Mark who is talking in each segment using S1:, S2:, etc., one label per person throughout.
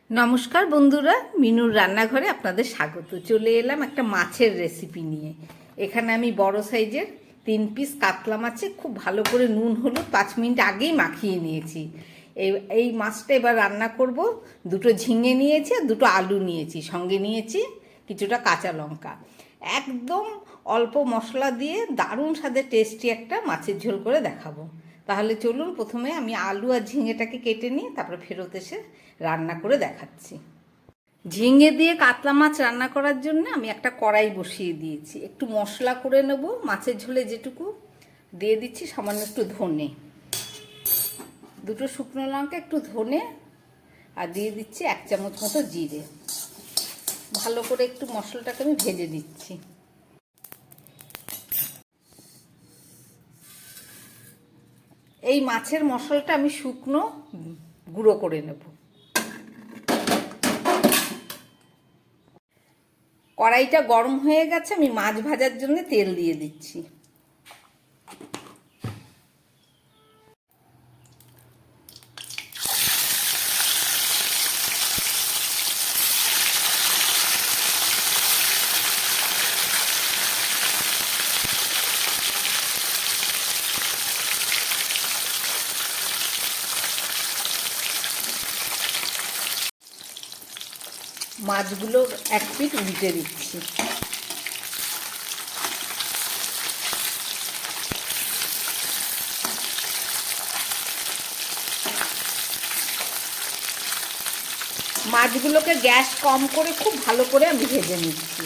S1: নমস্কার বন্ধুরা, মিনুর রান্নাঘরে আপনাদের স্বাগত। চলে এলাম একটা মাছের রেসিপি নিয়ে। এখানে আমি বড় সাইজের 3 পিস কাতলা মাছে খুব ভালো করে নুন হলুদ 5 মিনিট আগেই মাখিয়ে নিয়েছি। এই মাছটা এবার রান্না করব। দুটো ঝিঙে নিয়েছি আর দুটো আলু নিয়েছি, সঙ্গে নিয়েছি কিছুটা কাঁচা লঙ্কা। একদম অল্প মশলা দিয়ে দারুণ স্বাদের টেস্টি একটা মাছের ঝোল করে দেখাবো। তাহলে চলুন, প্রথমে আমি আলু আর ঝিঙেটাকে কেটে নিই, তারপরে ফেরত এসে রান্না করে দেখাচ্ছি। ঝিঙে দিয়ে কাতলা মাছ রান্না করার জন্য আমি একটা কড়াই বসিয়ে দিয়েছি। একটু মশলা করে নেব। মাছের ঝোলে যেটুকু দিয়ে দিচ্ছি সামান্য একটু ধনে, দুটো শুকনো লঙ্কা, একটু ধনে, আর দিয়ে দিচ্ছি 1 চামচ মতো জিরে। ভালো করে একটু মশলাটাকে আমি ভেজে দিচ্ছি। এই মাছের মশলাটা আমি শুকনো গুঁড়ো করে নেব। কড়াইটা গরম হয়ে গেছে, আমি মাছ ভাজার জন্য তেল দিয়ে দিচ্ছি। মাছগুলো 1 পিঠ উল্টে দিচ্ছি। মাছগুলোকে গ্যাস কম করে খুব ভালো করে আমি ভেজে নিচ্ছি।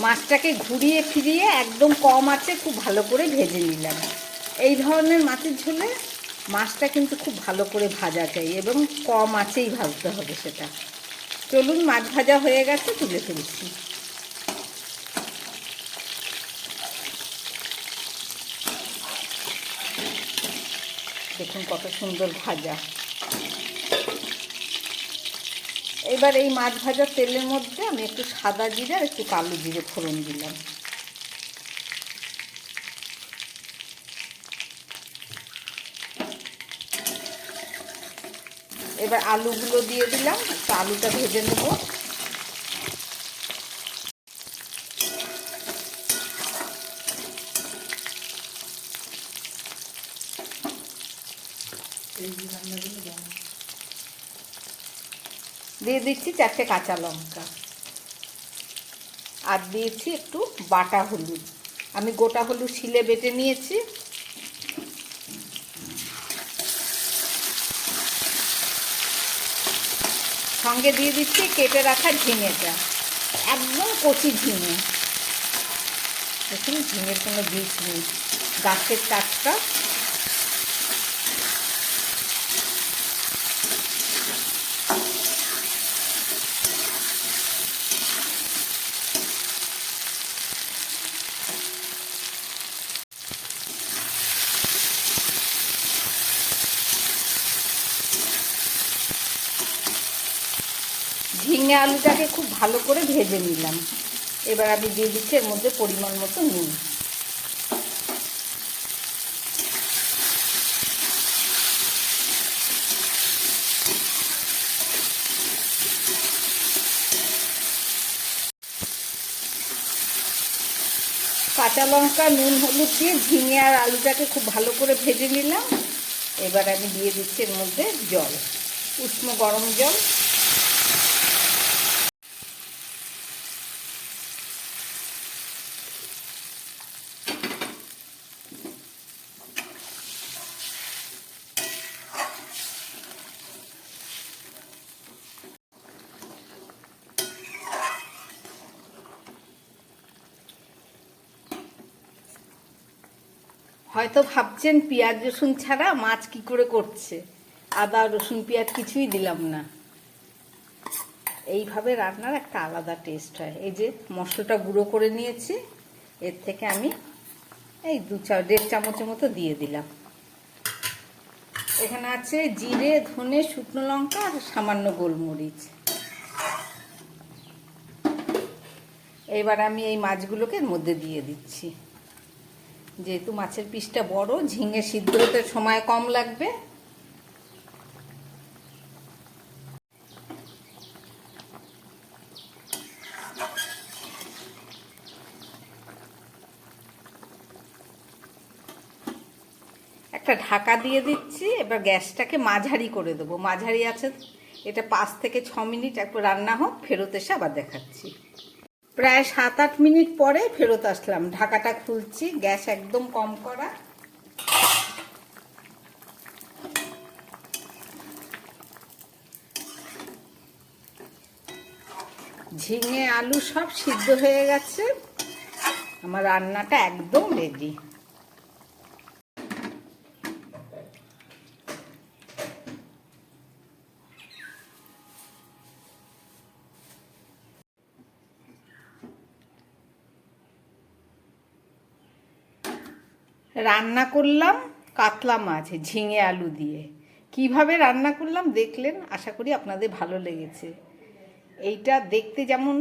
S1: মাছটাকে ঘুরিয়ে ফিরিয়ে একদম কম আঁচে খুব ভালো করে ভেজে নিলাম। এই ধরনের মাছের ঝোলে মাছটা কিন্তু খুব ভালো করে ভাজা চাই এবং কম আঁচেই ভাজতে হবে সেটা। চলুন, মাছ ভাজা হয়ে গেছে, তুলে ফেলছি। দেখুন কত সুন্দর ভাজা। এবার এই মাছ ভাজা তেলের মধ্যে আমি একটু সাদা জিরে আর একটু কালো জিরে ফোড়ন দিলাম। এবার আলুগুলো দিয়ে দিলাম, একটু আলুটা ভেজে নেব। দিয়ে দিচ্ছি 4টে কাঁচা লঙ্কা, আর দিয়েছি একটু বাটা হলুদ। আমি গোটা হলুদ শিলে বেটে নিয়েছি। সঙ্গে দিয়ে দিচ্ছি কেটে রাখা ঝিঙেটা, একদম কচি ঝিঙে। দেখুন, ঝিঙের কোনো বীজ নেই, গাছের টাটকা। ঝিঙে আলুটাকে খুব ভালো করে ভেজে নিলাম। এবার আমি দিয়ে দিচ্ছি এর মধ্যে পরিমাণ মতো নুন। কাঁচা লঙ্কা, নুন, হলুদ দিয়ে ঝিঙে আর আলুটাকে খুব ভালো করে ভেজে নিলাম। এবার আমি দিয়ে দিচ্ছি এর মধ্যে জল, উষ্ণ গরম জল। হয়তো ভাবছেন পেঁয়াজ রসুন ছাড়া মাছ কি করে করছে। আদা রসুন পেঁয়াজ কিছুই দিলাম না। এইভাবে রান্নার একটা আলাদা টেস্ট হয়। এই যে মশলাটা গুঁড়ো করে নিয়েছি, এর থেকে আমি এই 1.5 চামচের মতো দিয়ে দিলাম। এখানে আছে জিরে, ধনে, শুকনো লঙ্কা আর সামান্য গোলমরিচ। এবার আমি এই মাছগুলোকে এর মধ্যে দিয়ে দিচ্ছি। যেহেতু মাছের পিসটা বড়, ঝিঙে সিদ্ধ হতে সময় কম লাগবে। একটা ঢাকা দিয়ে দিচ্ছি। এবার গ্যাসটাকে মাঝারি করে দেবো, মাঝারি আছে। এটা 5 থেকে 6 মিনিট একটু রান্না হোক, ফেরত এসে আবার দেখাচ্ছি। প্রায় 7-8 মিনিট পরে ফেরত আসলাম। ঢাকাটা খুলছি, গ্যাস একদম কম করা। ঝিঙে আলু সব সিদ্ধ হয়ে গেছে, আমার রান্নাটা একদম রেডি। রান্না করলাম কাতলা মাছ ঝিঙে আলু দিয়ে। কিভাবে রান্না করলাম দেখলেন, আশা করি আপনাদের ভালো লেগেছে। এইটা দেখতে যেমন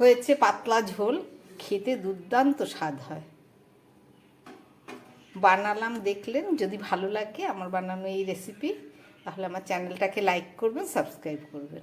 S1: হয়েছে পাতলা ঝোল, খেতে দুর্দান্ত স্বাদ হয়। বানালাম দেখলেন, যদি ভালো লাগে আমার বানানো এই রেসিপি, তাহলে আমার চ্যানেলটাকে লাইক করবেন, সাবস্ক্রাইব করবেন।